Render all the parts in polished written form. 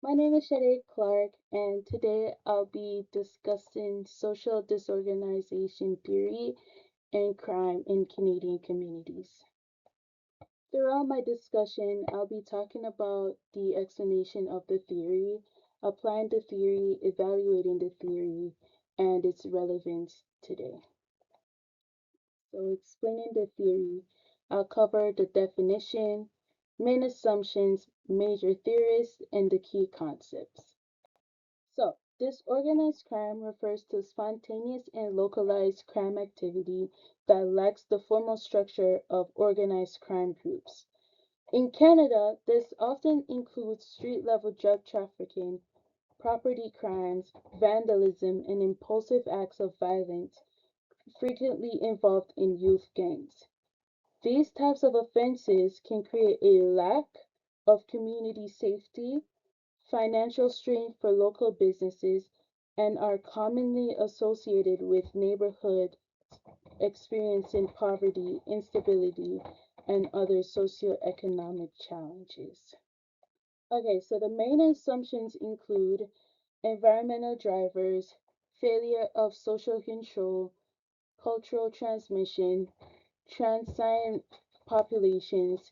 My name is Shade Clark, and today I'll be discussing social disorganization theory and crime in Canadian communities. Throughout my discussion, I'll be talking about the explanation of the theory, applying the theory, evaluating the theory, and its relevance today. So, explaining the theory, I'll cover the definition, main assumptions, major theorists, and the key concepts. So, disorganized crime refers to spontaneous and localized crime activity that lacks the formal structure of organized crime groups. In Canada, this often includes street level drug trafficking, property crimes, vandalism, and impulsive acts of violence, frequently involved in youth gangs. These types of offenses can create a lack of community safety, financial strain for local businesses, and are commonly associated with neighborhoods experiencing poverty, instability, and other socioeconomic challenges. Okay, so the main assumptions include environmental drivers, failure of social control, cultural transmission, transient populations,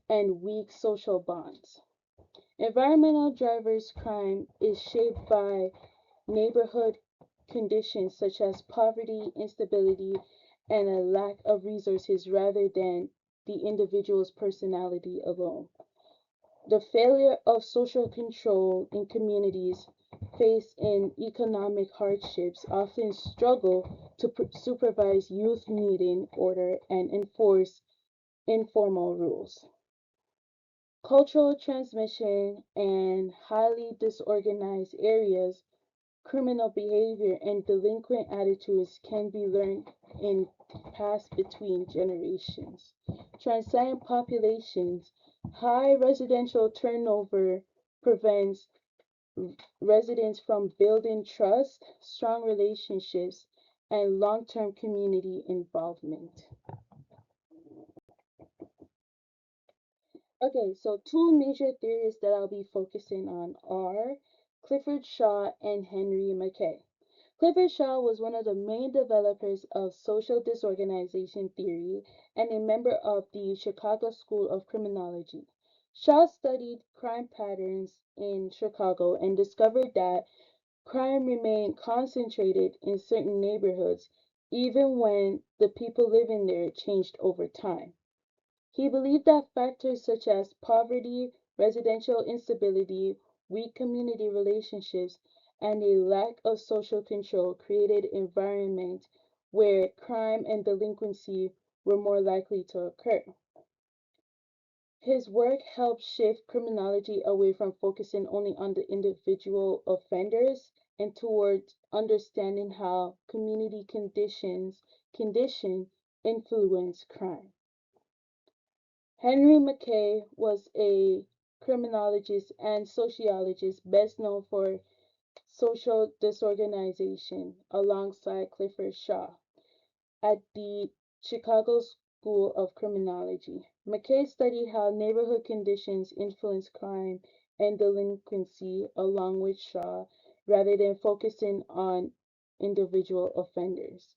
and weak social bonds. Environmental drivers crime is shaped by neighborhood conditions such as poverty, instability, and a lack of resources rather than the individual's personality alone. The failure of social control in communities faced in economic hardships often struggle to supervise youth needing order and enforce informal rules. Cultural transmission and highly disorganized areas, criminal behavior and delinquent attitudes can be learned and passed between generations. Transient populations, high residential turnover prevents residents from building trust, strong relationships, and long term community involvement. Okay, so two major theories that I'll be focusing on are Clifford Shaw and Henry Mackay. Clifford Shaw was one of the main developers of social disorganization theory and a member of the Chicago School of Criminology. Shaw studied crime patterns in Chicago and discovered that crime remained concentrated in certain neighborhoods even when the people living there changed over time. He believed that factors such as poverty, residential instability, weak community relationships, and a lack of social control created environments where crime and delinquency were more likely to occur. His work helped shift criminology away from focusing only on the individual offenders and towards understanding how community condition influence crime. Henry Mackay was a criminologist and sociologist best known for social disorganization alongside Clifford Shaw at the Chicago School of Criminology. Mackay studied how neighborhood conditions influence crime and delinquency along with Shaw rather than focusing on individual offenders.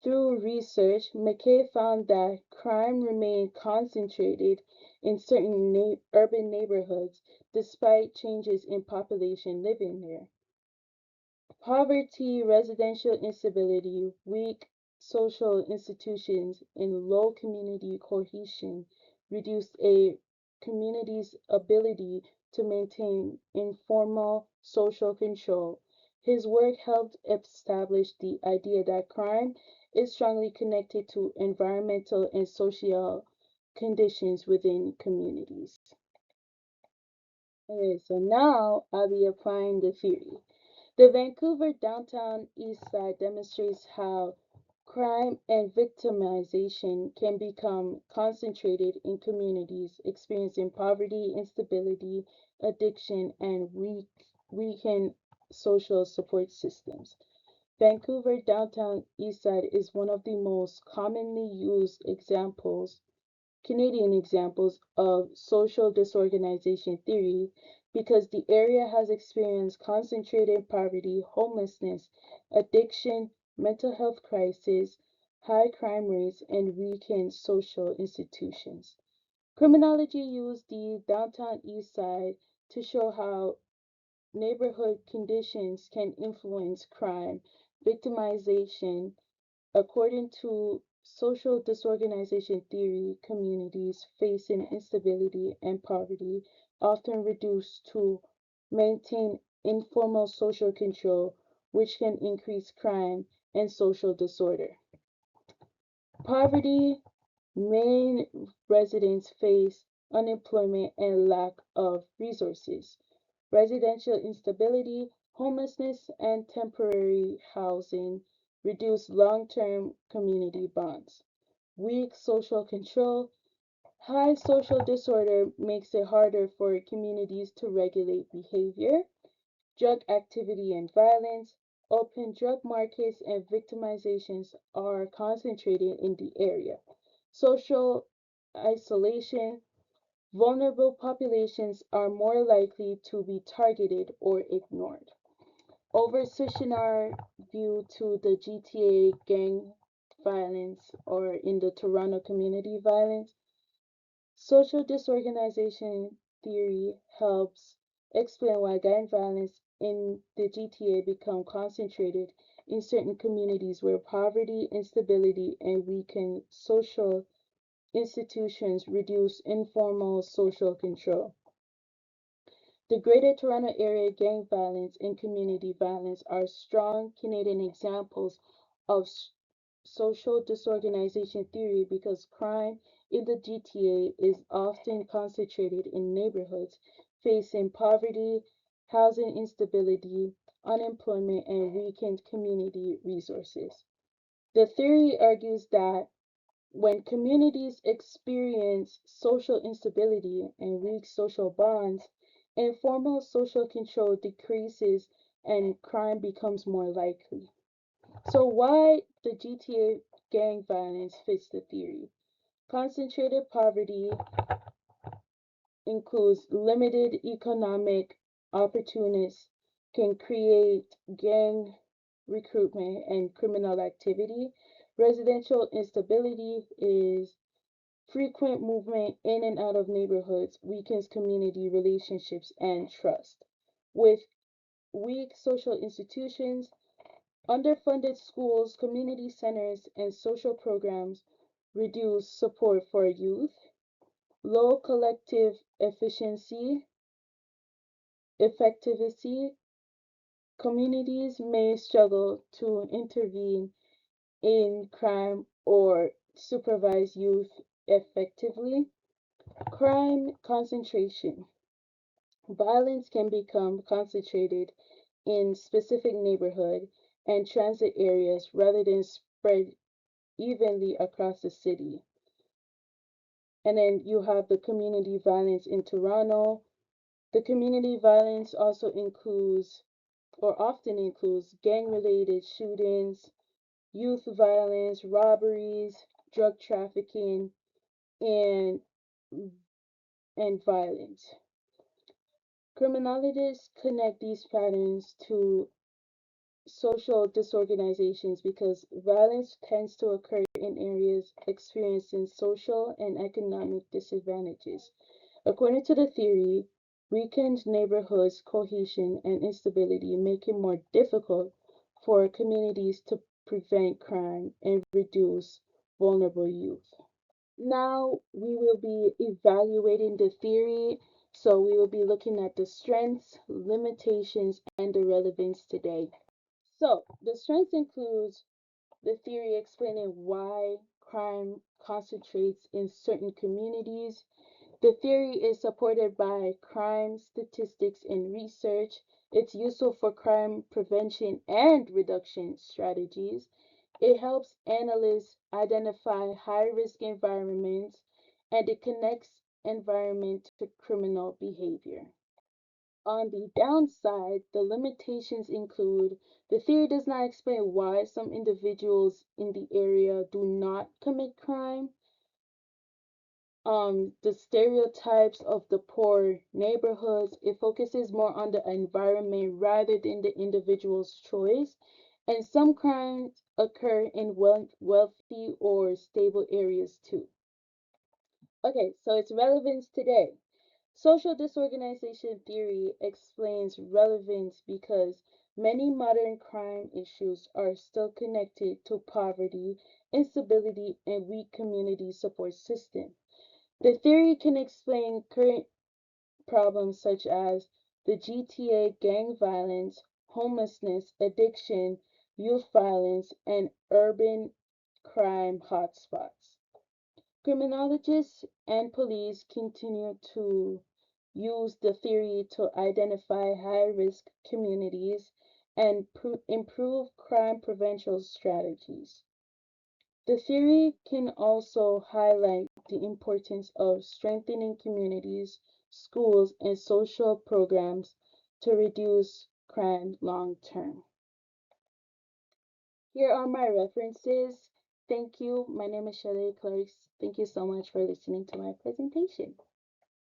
Through research, Mackay found that crime remained concentrated in certain urban neighborhoods despite changes in population living there. Poverty, residential instability, weak social institutions, and low community cohesion reduced a community's ability to maintain informal social control. His work helped establish the idea that crime is strongly connected to environmental and social conditions within communities. Okay, so now I'll be applying the theory. The Vancouver downtown east side demonstrates how crime and victimization can become concentrated in communities experiencing poverty, instability, addiction, and weakened social support systems. Vancouver downtown east side is one of the most commonly used Canadian examples of social disorganization theory because the area has experienced concentrated poverty, homelessness, addiction, mental health crisis, high crime rates, and weakened social institutions. Criminology used the downtown east side to show how neighborhood conditions can influence crime, victimization. According to social disorganization theory, communities facing instability and poverty often reduced to maintain informal social control, which can increase crime and social disorder. Poverty, main residents face unemployment and lack of resources. Residential instability, homelessness, and temporary housing reduce long term community bonds. Weak social control, high social disorder makes it harder for communities to regulate behavior. Drug activity and violence, open drug markets, and victimizations are concentrated in the area. Social isolation, vulnerable populations are more likely to be targeted or ignored. Over switching our view to the GTA gang violence or in the Toronto community violence, social disorganization theory helps explain why gang violence in the GTA become concentrated in certain communities where poverty, instability, and weakened social institutions reduce informal social control. The Greater Toronto Area gang violence and community violence are strong Canadian examples of social disorganization theory because crime in the GTA is often concentrated in neighborhoods facing poverty, housing instability, unemployment, and weakened community resources. The theory argues that when communities experience social instability and weak social bonds, informal social control decreases and crime becomes more likely. So, why the GTA gang violence fits the theory? Concentrated poverty includes limited economic opportunities, can create gang recruitment and criminal activity. Residential instability is frequent movement in and out of neighborhoods weakens community relationships and trust. With weak social institutions, underfunded schools, community centers, and social programs reduce support for youth. Low collective effectivity, communities may struggle to intervene in crime or supervise youth effectively. Crime concentration. Violence can become concentrated in specific neighborhood and transit areas rather than spread evenly across the city. And then you have the community violence in Toronto. The community violence also includes or often includes gang related shootings, youth violence, robberies, drug trafficking, and violence. Criminologists connect these patterns to social disorganizations because violence tends to occur in areas experiencing social and economic disadvantages. According to the theory, weakened neighborhoods, cohesion, and instability make it more difficult for communities to prevent crime and reduce vulnerable youth. Now we will be evaluating the theory. So we will be looking at the strengths, limitations, and the relevance today. So the strengths includes the theory explaining why crime concentrates in certain communities. The theory is supported by crime statistics and research. It's useful for crime prevention and reduction strategies. It helps analysts identify high risk environments and it connects environment to criminal behavior. On the downside, the limitations include the theory does not explain why some individuals in the area do not commit crime. the stereotypes of the poor neighborhoods. It focuses more on the environment rather than the individual's choice. And some crimes occur in wealthy or stable areas too. Okay, so its relevance today. Social disorganization theory explains relevance because many modern crime issues are still connected to poverty, instability, and weak community support systems. The theory can explain current problems such as the GTA gang violence, homelessness, addiction, youth violence, and urban crime hotspots. Criminologists and police continue to use the theory to identify high risk communities and improve crime prevention strategies. The theory can also highlight the importance of strengthening communities, schools, and social programs to reduce crime long term. Here are my references. Thank you. My name is Shelley Clarks. Thank you so much for listening to my presentation.